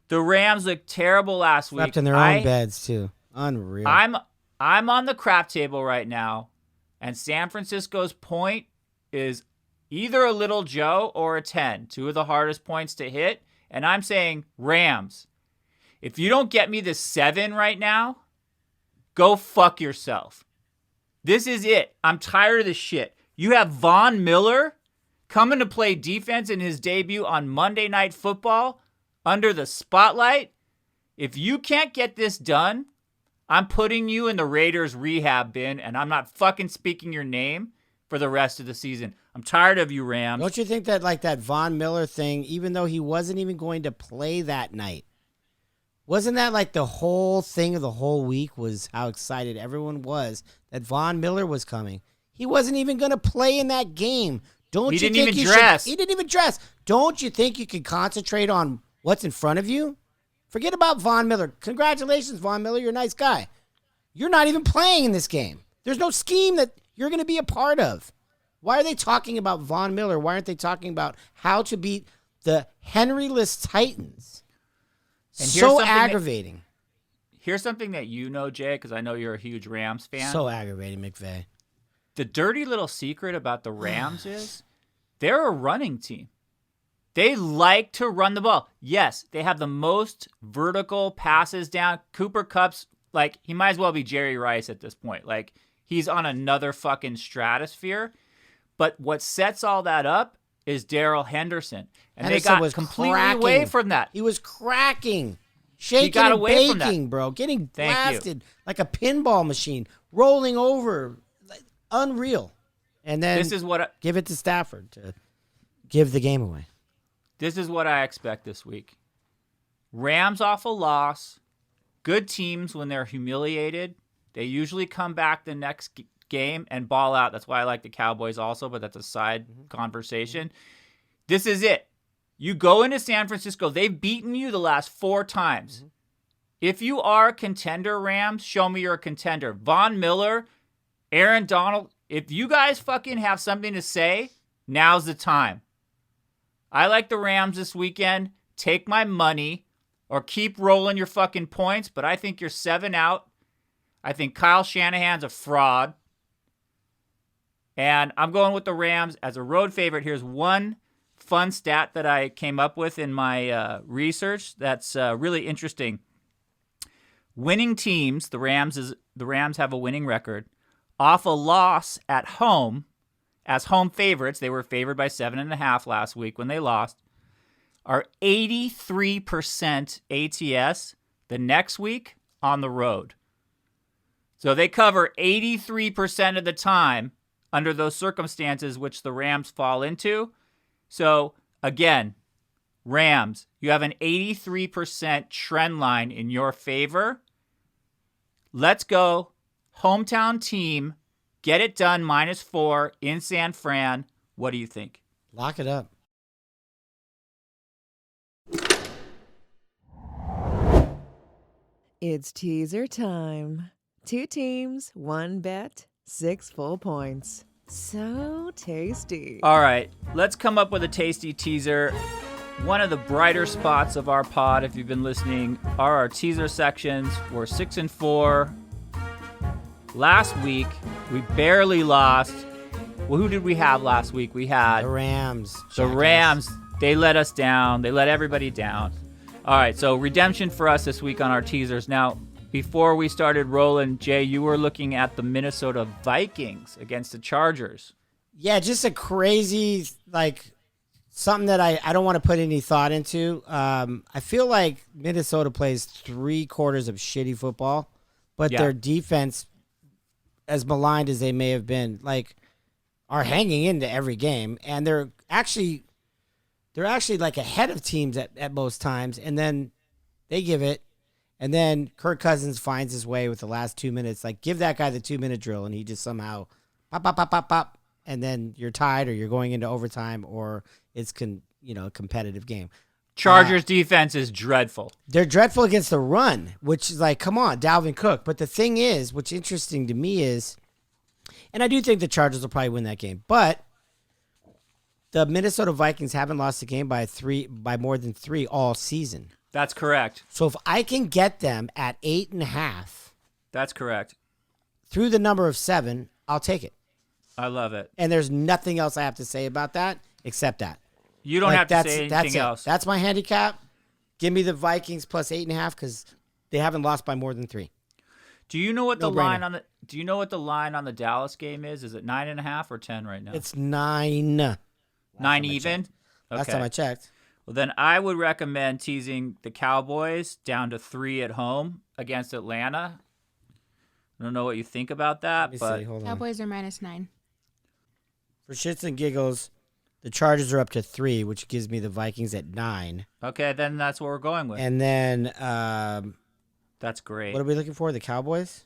[SPEAKER 2] The Rams looked terrible last week.
[SPEAKER 4] Slept in their own beds, too. Unreal.
[SPEAKER 2] I'm on the crap table right now, and San Francisco's point is either a little Joe or a 10, two of the hardest points to hit. And I'm saying, Rams, if you don't get me the 7 right now, go fuck yourself. This is it. I'm tired of this shit. You have Von Miller coming to play defense in his debut on Monday Night Football under the spotlight. If you can't get this done, I'm putting you in the Raiders rehab bin, and I'm not fucking speaking your name for the rest of the season. I'm tired of you, Rams.
[SPEAKER 4] Don't you think that, like, that Von Miller thing, even though he wasn't even going to play that night, wasn't that like the whole thing of the whole week was how excited everyone was that Von Miller was coming? He wasn't even going to play in that game. He didn't even dress. Don't you think you can concentrate on what's in front of you? Forget about Von Miller. Congratulations, Von Miller. You're a nice guy. You're not even playing in this game. There's no scheme that you're going to be a part of. Why are they talking about Von Miller? Why aren't they talking about how to beat the Henry-less Titans? And so aggravating.
[SPEAKER 2] Here's something that you know, Jay, because I know you're a huge Rams fan.
[SPEAKER 4] So aggravating, McVay.
[SPEAKER 2] The dirty little secret about the Rams is they're a running team. They like to run the ball. Yes, they have the most vertical passes down. Cooper Kupp's, like, he might as well be Jerry Rice at this point. Like, he's on another fucking stratosphere. But what sets all that up is Darrell Henderson. And
[SPEAKER 4] Henderson
[SPEAKER 2] they got
[SPEAKER 4] was
[SPEAKER 2] completely
[SPEAKER 4] cracking.
[SPEAKER 2] away from that.
[SPEAKER 4] He was cracking. Shaking
[SPEAKER 2] got
[SPEAKER 4] and
[SPEAKER 2] away from
[SPEAKER 4] baking,
[SPEAKER 2] that.
[SPEAKER 4] bro. Getting
[SPEAKER 2] Thank
[SPEAKER 4] blasted like a pinball machine. Rolling over. Like, unreal. And then
[SPEAKER 2] This is what
[SPEAKER 4] give it to Stafford to give the game away.
[SPEAKER 2] This is what I expect this week. Rams off a loss. Good teams, when they're humiliated, they usually come back the next game and ball out. That's why I like the Cowboys also, but that's a side conversation. This is it. You go into San Francisco. They've beaten you the last 4 times. If you are a contender, Rams, show me you're a contender. Von Miller, Aaron Donald, if you guys fucking have something to say, now's the time. I like the Rams this weekend. Take my money or keep rolling your fucking points, but I think you're 7 out. I think Kyle Shanahan's a fraud. And I'm going with the Rams as a road favorite. Here's one fun stat that I came up with in my research that's really interesting. Winning teams, the Rams have a winning record, off a loss at home, as home favorites, they were favored by 7.5 last week when they lost, are 83% ATS the next week on the road. So they cover 83% of the time under those circumstances, which the Rams fall into. So again, Rams, you have an 83% trend line in your favor. Let's go. Hometown team. Get it done, -4 in San Fran. What do you think?
[SPEAKER 4] Lock it up.
[SPEAKER 1] It's teaser time. 2 teams, 1 bet, 6 full points. So tasty.
[SPEAKER 2] All right, let's come up with a tasty teaser. One of the brighter spots of our pod, if you've been listening, are our teaser sections. We're 6-4. Last week, we barely lost. Well, who did we have last week? We had
[SPEAKER 4] The Rams.
[SPEAKER 2] the Rams. They let us down. They let everybody down. All right, so redemption for us this week on our teasers. Now, before we started rolling, Jay, you were looking at the Minnesota Vikings against the Chargers.
[SPEAKER 4] Yeah, just a crazy, like, something that I don't want to put any thought into. I feel like Minnesota plays 3/4 of shitty football, but their defense, as maligned as they may have been, like, are hanging into every game, and they're actually like ahead of teams at most times, and then they give it, and then Kirk Cousins finds his way with the last 2 minutes. Like, give that guy the 2-minute drill, and he just somehow pop, pop, pop, pop, pop, and then you're tied, or you're going into overtime, or it's a competitive game.
[SPEAKER 2] Chargers defense is dreadful.
[SPEAKER 4] They're dreadful against the run, which is like, come on, Dalvin Cook. But the thing is, what's interesting to me is, and I do think the Chargers will probably win that game, but the Minnesota Vikings haven't lost a game by more than 3 all season.
[SPEAKER 2] That's correct.
[SPEAKER 4] So if I can get them at 8.5,
[SPEAKER 2] that's correct,
[SPEAKER 4] through the number of 7, I'll take it.
[SPEAKER 2] I love it.
[SPEAKER 4] And there's nothing else I have to say about that except that.
[SPEAKER 2] You don't have to say anything else.
[SPEAKER 4] That's my handicap. Give me the Vikings plus 8.5 because they haven't lost by more than 3.
[SPEAKER 2] Do you know what the
[SPEAKER 4] No-brainer.
[SPEAKER 2] line on the Dallas game is? Is it 9.5 or 10 right now?
[SPEAKER 4] It's 9.
[SPEAKER 2] 9 even.
[SPEAKER 4] Last time I checked.
[SPEAKER 2] Well, then I would recommend teasing the Cowboys down to 3 at home against Atlanta. I don't know what you think about that,
[SPEAKER 4] Let me
[SPEAKER 2] but
[SPEAKER 4] see. Hold on.
[SPEAKER 3] Cowboys are -9.
[SPEAKER 4] For shits and giggles, the Chargers are up to 3, which gives me the Vikings at 9.
[SPEAKER 2] okay, then that's what we're going with.
[SPEAKER 4] And then
[SPEAKER 2] That's great.
[SPEAKER 4] what are we looking for? The Cowboys?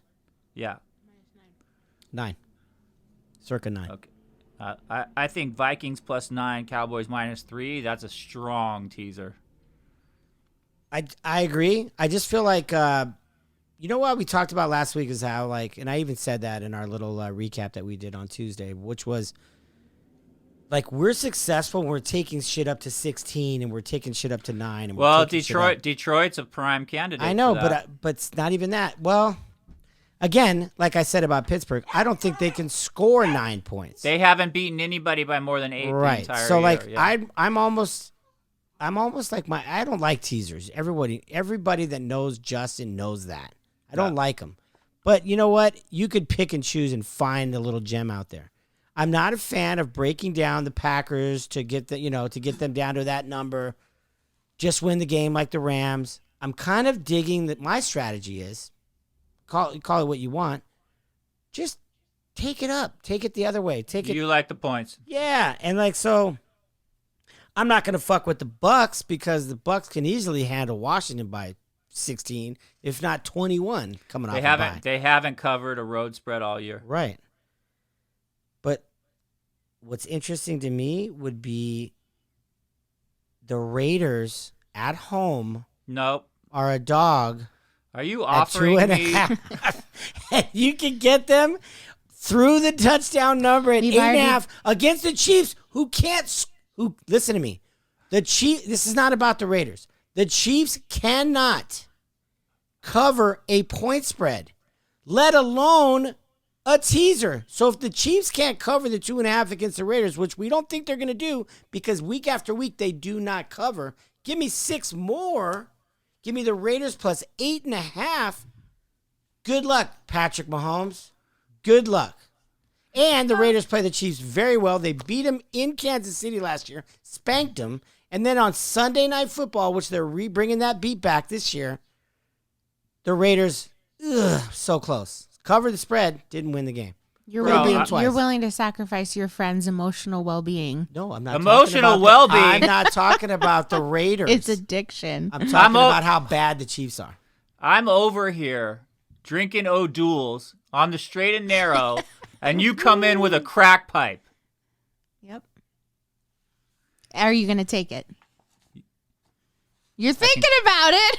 [SPEAKER 2] Yeah.
[SPEAKER 4] 9. Circa 9.
[SPEAKER 2] Okay. I think Vikings plus 9, Cowboys -3. That's a strong teaser.
[SPEAKER 4] I agree. I just feel like you know what we talked about last week is how, like, and I even said that in our little recap that we did on Tuesday, which was like, we're successful when we're taking shit up to 16 and we're taking shit up to 9. And
[SPEAKER 2] Well, Detroit's a prime candidate.
[SPEAKER 4] I know,
[SPEAKER 2] for that.
[SPEAKER 4] but it's not even that. Well, again, like I said about Pittsburgh, I don't think they can score 9 points.
[SPEAKER 2] They haven't beaten anybody by more than 8
[SPEAKER 4] right.
[SPEAKER 2] the entire
[SPEAKER 4] So
[SPEAKER 2] year.
[SPEAKER 4] like
[SPEAKER 2] Yeah.
[SPEAKER 4] I'm almost like I don't like teasers. Everybody that knows Justin knows that. I don't like them. But you know what? You could pick and choose and find a little gem out there. I'm not a fan of breaking down the Packers to get them down to that number. Just win the game like the Rams. I'm kind of digging that my strategy is call it what you want. Just take it up. Take it the other way.
[SPEAKER 2] You like the points.
[SPEAKER 4] Yeah, and like so I'm not going to fuck with the Bucks because the Bucks can easily handle Washington by 16, if not 21 coming off a bye.
[SPEAKER 2] They haven't covered a road spread all year.
[SPEAKER 4] Right. But what's interesting to me would be the Raiders at home
[SPEAKER 2] Nope.
[SPEAKER 4] are a dog
[SPEAKER 2] Are you
[SPEAKER 4] at
[SPEAKER 2] offering
[SPEAKER 4] 2.5. And you can get them through the touchdown number at
[SPEAKER 3] We've
[SPEAKER 4] 8.5 against the Chiefs, who listen to me. This is not about the Raiders. The Chiefs cannot cover a point spread, let alone a teaser. So if the Chiefs can't cover the 2.5 against the Raiders, which we don't think they're going to do because week after week they do not cover, give me 6 more. Give me the Raiders plus 8.5. Good luck, Patrick Mahomes. Good luck. And the Raiders play the Chiefs very well. They beat them in Kansas City last year, spanked them. And then on Sunday Night Football, which they're bringing that beat back this year, the Raiders, so close. Covered the spread, didn't win the game.
[SPEAKER 3] You're
[SPEAKER 2] Bro,
[SPEAKER 3] willing to sacrifice your friend's emotional well-being.
[SPEAKER 4] No, I'm not.
[SPEAKER 2] Emotional well-being.
[SPEAKER 4] I'm not talking about the Raiders.
[SPEAKER 3] It's addiction.
[SPEAKER 4] I'm talking about how bad the Chiefs are.
[SPEAKER 2] I'm over here drinking O'Doul's on the straight and narrow, and you come in with a crack pipe.
[SPEAKER 3] Yep. Are you going to take it? You're thinking about it.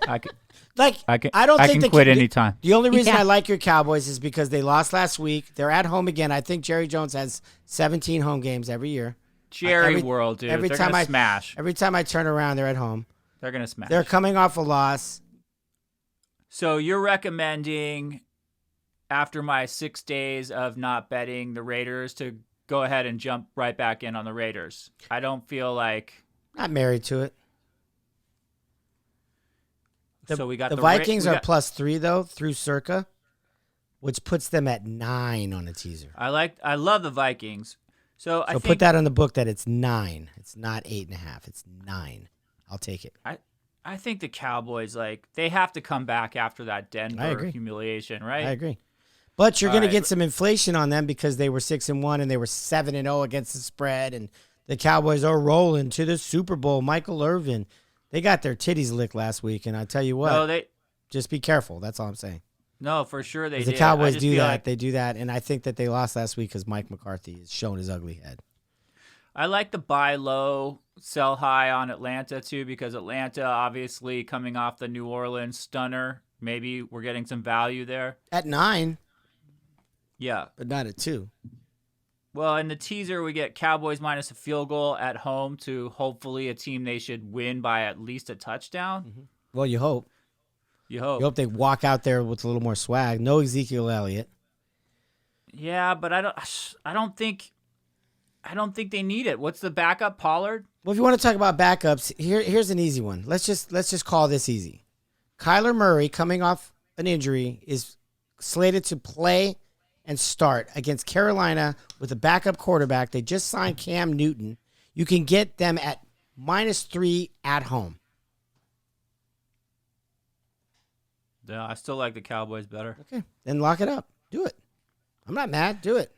[SPEAKER 2] I can,
[SPEAKER 4] Like,
[SPEAKER 2] I
[SPEAKER 4] don't think
[SPEAKER 2] can
[SPEAKER 4] they
[SPEAKER 2] quit anytime.
[SPEAKER 4] The only reason
[SPEAKER 3] Yeah.
[SPEAKER 4] I like your Cowboys is because they lost last week. They're at home again. I think Jerry Jones has 17 home games every year.
[SPEAKER 2] Jerry World, dude. They're going to smash.
[SPEAKER 4] Every time I turn around, they're at home.
[SPEAKER 2] They're going to smash.
[SPEAKER 4] They're coming off a loss.
[SPEAKER 2] So you're recommending, after my 6 days of not betting the Raiders, to go ahead and jump right back in on the Raiders. I don't feel like...
[SPEAKER 4] Not married to it.
[SPEAKER 2] So we got
[SPEAKER 4] the Vikings are +3 though through Circa, which puts them at 9 on a teaser.
[SPEAKER 2] I love the Vikings. So I
[SPEAKER 4] So
[SPEAKER 2] think
[SPEAKER 4] put that on the book that it's 9. It's not 8.5. It's 9. I'll take it.
[SPEAKER 2] I think the Cowboys, they have to come back after that
[SPEAKER 4] I
[SPEAKER 2] Denver
[SPEAKER 4] agree.
[SPEAKER 2] humiliation, right?
[SPEAKER 4] I agree. But you're
[SPEAKER 2] All
[SPEAKER 4] going to
[SPEAKER 2] right.
[SPEAKER 4] get some inflation on them because they were 6-1 and they were 7-0 against the spread, and the Cowboys are rolling to the Super Bowl. Michael Irvin, they got their titties licked last week, and I tell you what, just be careful. That's all I'm saying.
[SPEAKER 2] No, for sure they did.
[SPEAKER 4] The Cowboys
[SPEAKER 2] I just
[SPEAKER 4] do
[SPEAKER 2] feel
[SPEAKER 4] that. They do that, and I think that they lost last week because Mike McCarthy is showing his ugly head.
[SPEAKER 2] I like the buy low, sell high on Atlanta too, because Atlanta obviously coming off the New Orleans stunner. Maybe we're getting some value there.
[SPEAKER 4] At 9,
[SPEAKER 2] Yeah.
[SPEAKER 4] but not at 2.
[SPEAKER 2] Well, in the teaser, we get Cowboys minus a field goal at home to hopefully a team they should win by at least a touchdown.
[SPEAKER 4] Well, you hope.
[SPEAKER 2] You hope.
[SPEAKER 4] You hope they walk out there with a little more swag. No Ezekiel Elliott.
[SPEAKER 2] Yeah, but I don't think they need it. What's the backup, Pollard?
[SPEAKER 4] Well, if you want to talk about backups, here's an easy one. Let's just call this easy. Kyler Murray, coming off an injury, is slated to play and start against Carolina with a backup quarterback. They just signed Cam Newton. You can get them at -3 at home.
[SPEAKER 2] Yeah, I still like the Cowboys better.
[SPEAKER 4] Okay, then lock it up. Do it. I'm not mad. Do it.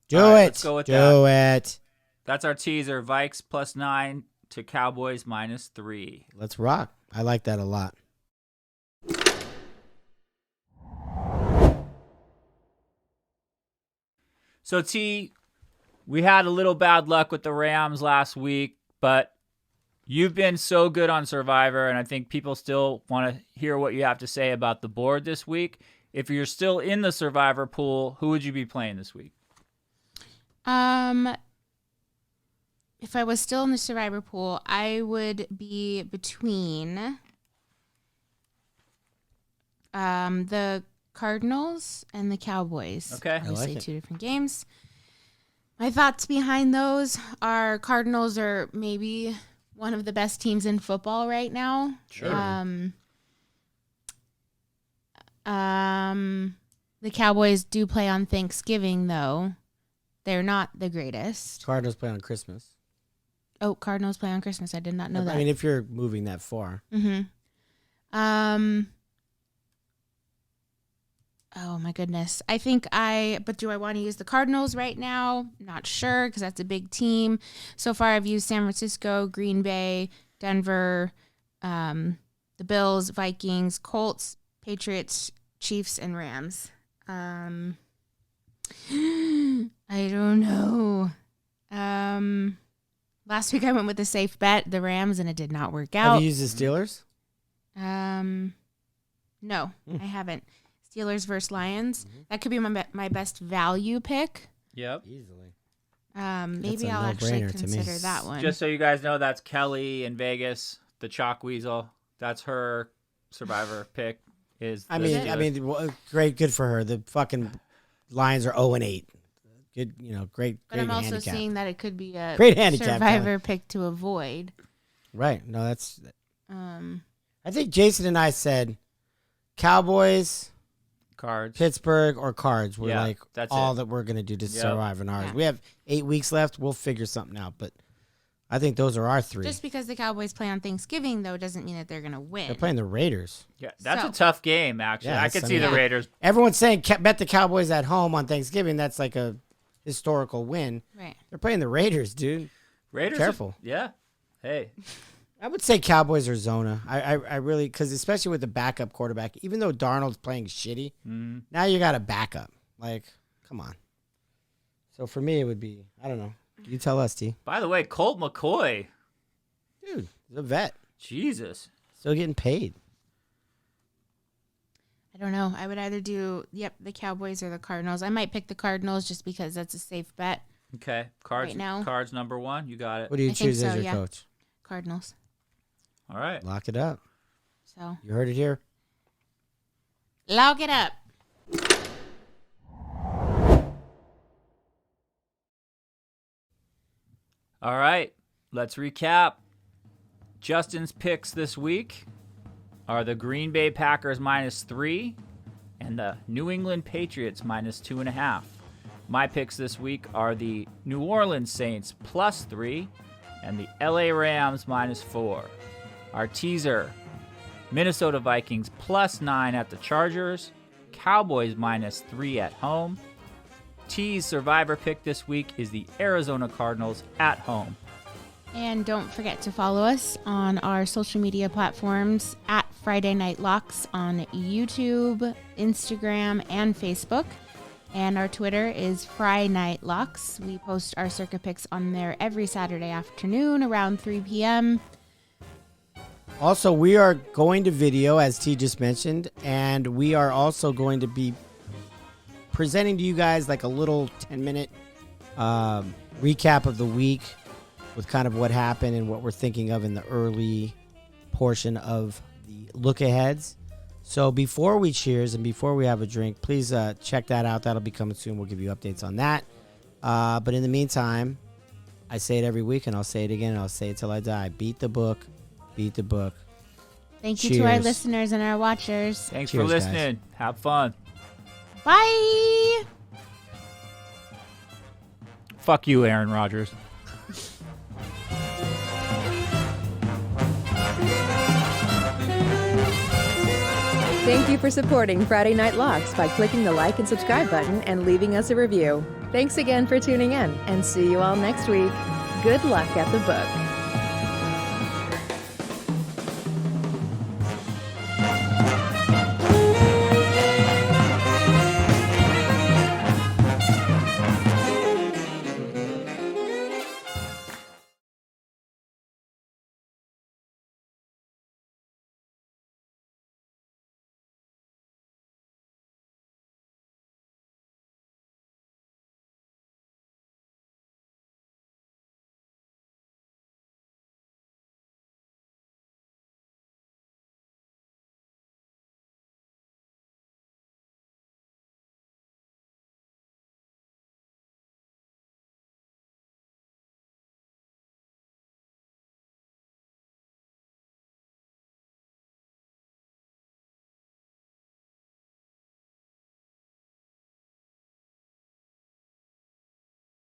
[SPEAKER 4] Do
[SPEAKER 2] All right,
[SPEAKER 4] it.
[SPEAKER 2] let's go with
[SPEAKER 4] Do it.
[SPEAKER 2] That's our teaser. Vikes +9 to Cowboys -3.
[SPEAKER 4] Let's rock. I like that a lot.
[SPEAKER 2] So, T, we had a little bad luck with the Rams last week, but you've been so good on Survivor, and I think people still want to hear what you have to say about the board this week. If you're still in the Survivor pool, who would you be playing this week?
[SPEAKER 3] If I was still in the Survivor pool, I would be between the Cardinals and the Cowboys.
[SPEAKER 2] Okay.
[SPEAKER 3] Obviously, two different games. My thoughts behind those are Cardinals are maybe one of the best teams in football right now.
[SPEAKER 2] Sure.
[SPEAKER 3] The Cowboys do play on Thanksgiving, though. They're not the greatest.
[SPEAKER 4] Cardinals play on Christmas.
[SPEAKER 3] Oh, Cardinals play on Christmas. I did not know that.
[SPEAKER 4] I mean, if you're moving that far.
[SPEAKER 3] Mm-hmm. Oh, my goodness. But do I want to use the Cardinals right now? Not sure, because that's a big team. So far, I've used San Francisco, Green Bay, Denver, the Bills, Vikings, Colts, Patriots, Chiefs, and Rams. I don't know. Last week I went with a safe bet, the Rams, and it did not work out.
[SPEAKER 4] Have you used the Steelers?
[SPEAKER 3] No, I haven't. Steelers versus Lions. That could be my best value pick.
[SPEAKER 2] Yep.
[SPEAKER 4] Easily.
[SPEAKER 3] Maybe
[SPEAKER 4] a
[SPEAKER 3] I'll actually
[SPEAKER 4] no-brainer to me.
[SPEAKER 3] consider that one.
[SPEAKER 2] Just so you guys know, that's Kelly in Vegas, the Chalk Weasel. That's her Survivor pick.
[SPEAKER 4] Good for her. The fucking Lions are 0-8. Good, great.
[SPEAKER 3] But I'm also
[SPEAKER 4] handicap.
[SPEAKER 3] seeing that it could be a
[SPEAKER 4] Great handicap,
[SPEAKER 3] Survivor pick to avoid.
[SPEAKER 4] Right. No, that's. I think Jason and I said Cowboys,
[SPEAKER 2] Cards.
[SPEAKER 4] Pittsburgh, or Cards were
[SPEAKER 2] that's
[SPEAKER 4] all
[SPEAKER 2] it.
[SPEAKER 4] that we're gonna do to
[SPEAKER 2] Yep.
[SPEAKER 4] survive in ours.
[SPEAKER 3] Yeah.
[SPEAKER 4] We have 8 weeks left. We'll figure something out. But I think those are our 3.
[SPEAKER 3] Just because the Cowboys play on Thanksgiving, though, doesn't mean that they're going to win.
[SPEAKER 4] They're playing the Raiders.
[SPEAKER 2] Yeah, that's
[SPEAKER 3] So-
[SPEAKER 2] a tough game, actually.
[SPEAKER 4] Yeah,
[SPEAKER 2] I could
[SPEAKER 4] I
[SPEAKER 2] see
[SPEAKER 4] mean-
[SPEAKER 2] the Raiders.
[SPEAKER 4] Everyone's saying bet the Cowboys at home on Thanksgiving. That's like a historical win.
[SPEAKER 3] Right.
[SPEAKER 4] They're playing the Raiders, dude.
[SPEAKER 2] Raiders.
[SPEAKER 4] Careful.
[SPEAKER 2] Yeah. Hey.
[SPEAKER 4] I would say Cowboys or Zona. I really, because especially with the backup quarterback, even though Darnold's playing shitty, now you got a backup. Like, come on. So for me, it would be, I don't know. You tell us, T.
[SPEAKER 2] By the way, Colt McCoy.
[SPEAKER 4] Dude, he's a vet.
[SPEAKER 2] Jesus.
[SPEAKER 4] Still getting paid.
[SPEAKER 3] I don't know. I would either do, the Cowboys or the Cardinals. I might pick the Cardinals just because that's a safe bet.
[SPEAKER 2] Okay. Cards.
[SPEAKER 3] Right now?
[SPEAKER 2] Cards number 1. You got it.
[SPEAKER 4] What do you
[SPEAKER 3] I think
[SPEAKER 4] choose as
[SPEAKER 3] so,
[SPEAKER 4] your
[SPEAKER 3] yeah.
[SPEAKER 4] coach?
[SPEAKER 3] Cardinals.
[SPEAKER 2] All right.
[SPEAKER 4] Lock it up.
[SPEAKER 3] So,
[SPEAKER 4] You heard it here.
[SPEAKER 3] lock it up.
[SPEAKER 2] All right. Let's recap. Justin's picks this week are the Green Bay Packers -3 and the New England Patriots -2.5. My picks this week are the New Orleans Saints +3 and the LA Rams -4. Our teaser, Minnesota Vikings +9 at the Chargers, Cowboys -3 at home. T's survivor pick this week is the Arizona Cardinals at home.
[SPEAKER 3] And don't forget to follow us on our social media platforms at Friday Night Locks on YouTube, Instagram, and Facebook. And our Twitter is Fry Night Locks. We post our circa picks on there every Saturday afternoon around 3 p.m.
[SPEAKER 4] Also, we are going to video, as T just mentioned, and we are also going to be presenting to you guys like a little 10-minute recap of the week with kind of what happened and what we're thinking of in the early portion of the look-aheads. So before we cheers and before we have a drink, please check that out. That'll be coming soon. We'll give you updates on that. But in the meantime, I say it every week, and I'll say it again, and I'll say it till I die. Beat the book. Beat the book.
[SPEAKER 3] Thank you to our listeners and our watchers.
[SPEAKER 2] Thanks
[SPEAKER 4] Cheers,
[SPEAKER 2] for listening.
[SPEAKER 4] guys.
[SPEAKER 2] Have fun.
[SPEAKER 3] Bye!
[SPEAKER 2] Fuck you, Aaron Rodgers.
[SPEAKER 1] Thank you for supporting Friday Night Locks by clicking the like and subscribe button and leaving us a review. Thanks again for tuning in, and see you all next week. Good luck at the book.